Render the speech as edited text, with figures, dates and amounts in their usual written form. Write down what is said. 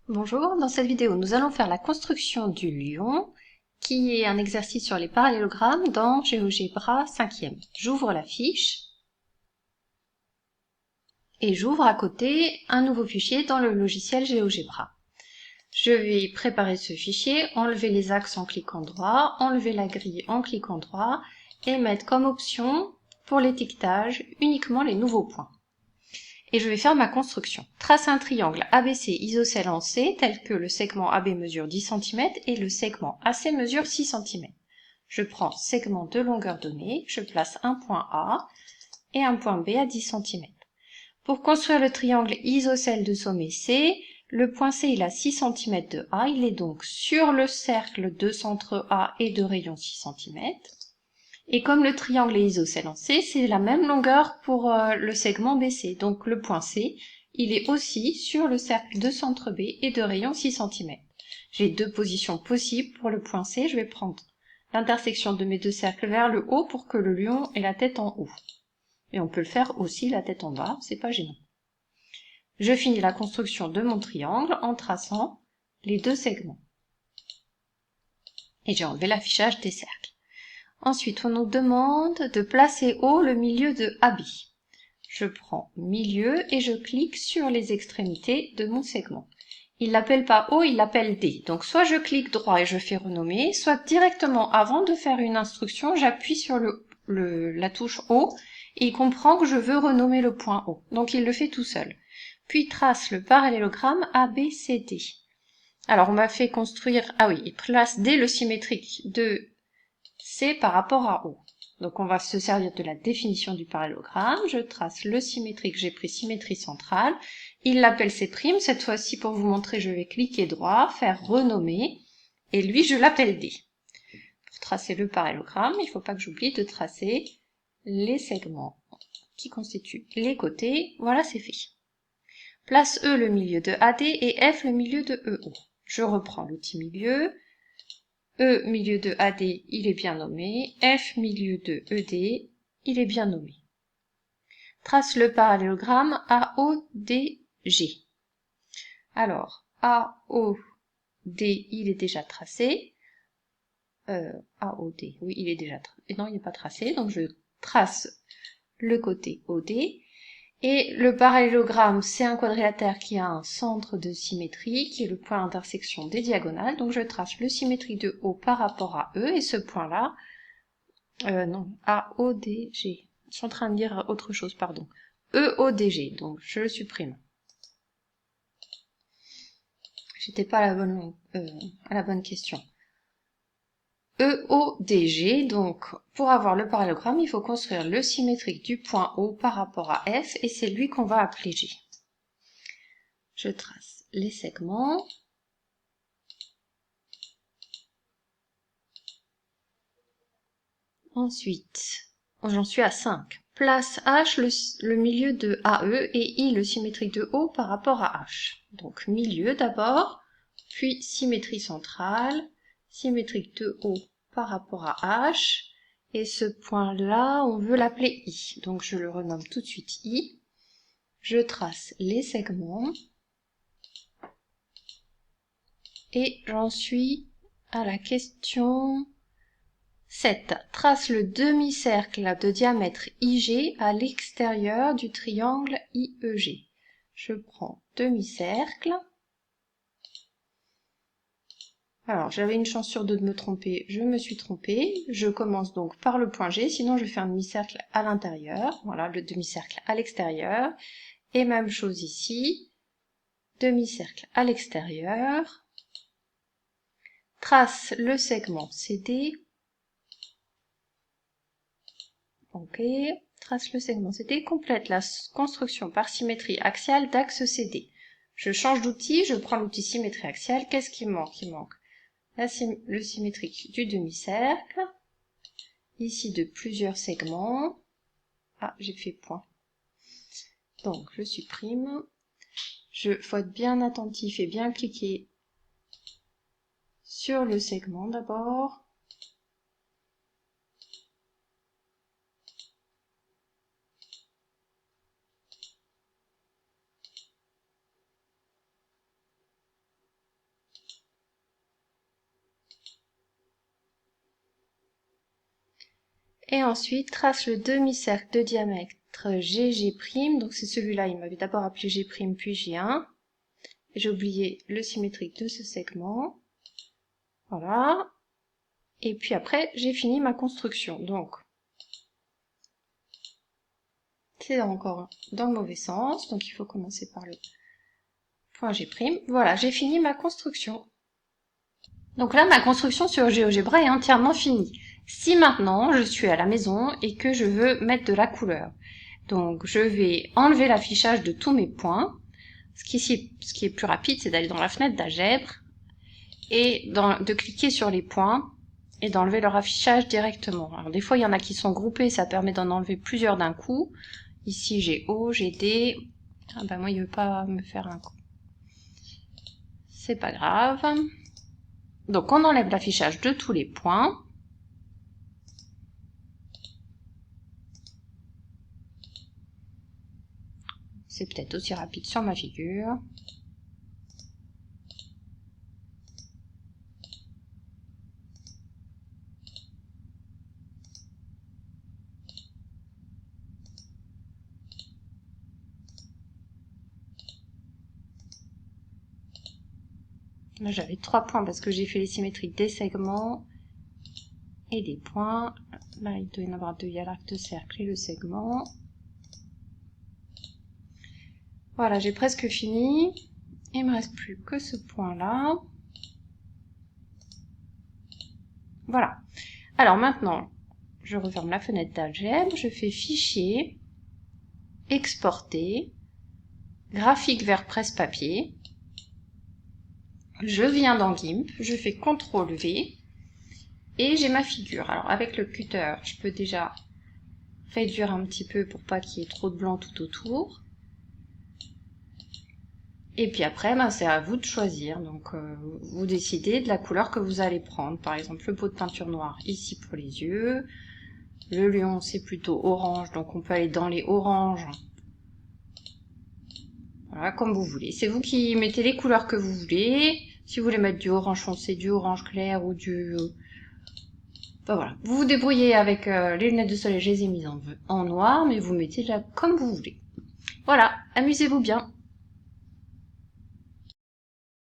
Bonjour, dans cette vidéo nous allons faire la construction du lion qui est un exercice sur les parallélogrammes dans GeoGebra 5e. J'ouvre la fiche et j'ouvre à côté un nouveau fichier dans le logiciel GeoGebra. Je vais préparer ce fichier, enlever les axes en cliquant droit, enlever la grille en cliquant droit et mettre comme option pour l'étiquetage uniquement les nouveaux points. Et je vais faire ma construction. Trace un triangle ABC isocèle en C, tel que le segment AB mesure 10 cm et le segment AC mesure 6 cm. Je prends segment de longueur donnée, je place un point A et un point B à 10 cm. Pour construire le triangle isocèle de sommet C, le point C il a 6 cm de A, il est donc sur le cercle de centre A et de rayon 6 cm. Et comme le triangle est isocèle en C, c'est la même longueur pour le segment BC. Donc le point C, il est aussi sur le cercle de centre B et de rayon 6 cm. J'ai deux positions possibles pour le point C. Je vais prendre l'intersection de mes deux cercles vers le haut pour que le lion ait la tête en haut. Et on peut le faire aussi la tête en bas, c'est pas gênant. Je finis la construction de mon triangle en traçant les deux segments. Et j'ai enlevé l'affichage des cercles. Ensuite, on nous demande de placer haut le milieu de AB. Je prends milieu et je clique sur les extrémités de mon segment. Il l'appelle pas haut, il l'appelle D. Donc soit je clique droit et je fais renommer, soit directement avant de faire une instruction, j'appuie sur la touche haut et il comprend que je veux renommer le point haut. Donc il le fait tout seul. Puis trace le parallélogramme ABCD. Alors on m'a fait construire, ah oui, il place D le symétrique de C par rapport à O. Donc on va se servir de la définition du parallélogramme. Je trace le symétrique, j'ai pris symétrie centrale. Il l'appelle C', cette fois-ci pour vous montrer, je vais cliquer droit, faire renommer, et lui je l'appelle D. Pour tracer le parallélogramme, il ne faut pas que j'oublie de tracer les segments qui constituent les côtés. Voilà, c'est fait. Place E le milieu de AD et F le milieu de EO. Je reprends l'outil milieu. E milieu de AD, il est bien nommé. F milieu de ED, il est bien nommé. Trace le parallélogramme AODG. Alors, AOD, il est déjà tracé. AOD, oui, il est déjà tracé. Non, il n'est pas tracé, donc je trace le côté OD. Et le parallélogramme, c'est un quadrilatère qui a un centre de symétrie, qui est le point d'intersection des diagonales. Donc je trace le symétrique de O par rapport à E, et ce point-là, non, AODG. Je suis en train de dire autre chose, pardon. EODG, donc je le supprime. J'étais pas à la bonne question. EODG, donc pour avoir le parallélogramme, il faut construire le symétrique du point O par rapport à F, et c'est lui qu'on va appeler G. Je trace les segments. Ensuite, j'en suis à 5. Place H le milieu de AE et I le symétrique de O par rapport à H. Donc milieu d'abord, puis symétrie centrale, symétrique de O par rapport à H. Et ce point-là, on veut l'appeler I. Donc je le renomme tout de suite I. Je trace les segments. Et j'en suis à la question 7. Trace le demi-cercle de diamètre IG à l'extérieur du triangle IEG. Je prends demi-cercle. Alors, j'avais une chance sur 2 de me tromper, je me suis trompée. Je commence donc par le point G, sinon je vais faire un demi-cercle à l'intérieur. Voilà, le demi-cercle à l'extérieur. Et même chose ici, demi-cercle à l'extérieur. Trace le segment CD. Ok, trace le segment CD, complète la construction par symétrie axiale d'axe CD. Je change d'outil, je prends l'outil symétrie axiale. Qu'est-ce qui manque? Il manque le symétrique du demi-cercle, ici de plusieurs segments. Ah, j'ai fait point. Donc, je supprime. Faut être bien attentif et bien cliquer sur le segment d'abord. Et ensuite, trace le demi-cercle de diamètre GG', donc c'est celui-là, il m'avait d'abord appelé G', puis J1. J'ai oublié le symétrique de ce segment. Voilà. Et puis après, j'ai fini ma construction. Donc, c'est encore dans le mauvais sens, donc il faut commencer par le point G'. Voilà, j'ai fini ma construction. Donc là, ma construction sur GeoGebra est entièrement finie. Si maintenant, je suis à la maison et que je veux mettre de la couleur, donc je vais enlever l'affichage de tous mes points. Ce qui est plus rapide, c'est d'aller dans la fenêtre d'algèbre et de cliquer sur les points et d'enlever leur affichage directement. Alors des fois, il y en a qui sont groupés, ça permet d'en enlever plusieurs d'un coup. Ici, j'ai O, j'ai D. Ah ben moi, il veut pas me faire un coup. C'est pas grave. Donc on enlève l'affichage de tous les points. C'est peut-être aussi rapide sur ma figure. Là j'avais 3 points parce que j'ai fait les symétriques des segments et des points. Là il doit y en avoir 2, il y a l'arc de cercle et le segment. Voilà, j'ai presque fini. Il me reste plus que ce point-là. Voilà. Alors maintenant, je referme la fenêtre d'algèbre, je fais Fichier, Exporter, Graphique vers presse-papier. Je viens dans GIMP, je fais CTRL-V et j'ai ma figure. Alors avec le cutter, je peux déjà réduire un petit peu pour pas qu'il y ait trop de blanc tout autour. Et puis après, ben, c'est à vous de choisir. Donc vous décidez de la couleur que vous allez prendre. Par exemple, le pot de peinture noire ici pour les yeux. Le lion, c'est plutôt orange, donc on peut aller dans les oranges. Voilà, comme vous voulez. C'est vous qui mettez les couleurs que vous voulez. Si vous voulez mettre du orange foncé, du orange clair ou du... Ben voilà. Vous vous débrouillez avec les lunettes de soleil, je les ai mises en noir, mais vous mettez là comme vous voulez. Voilà, amusez-vous bien.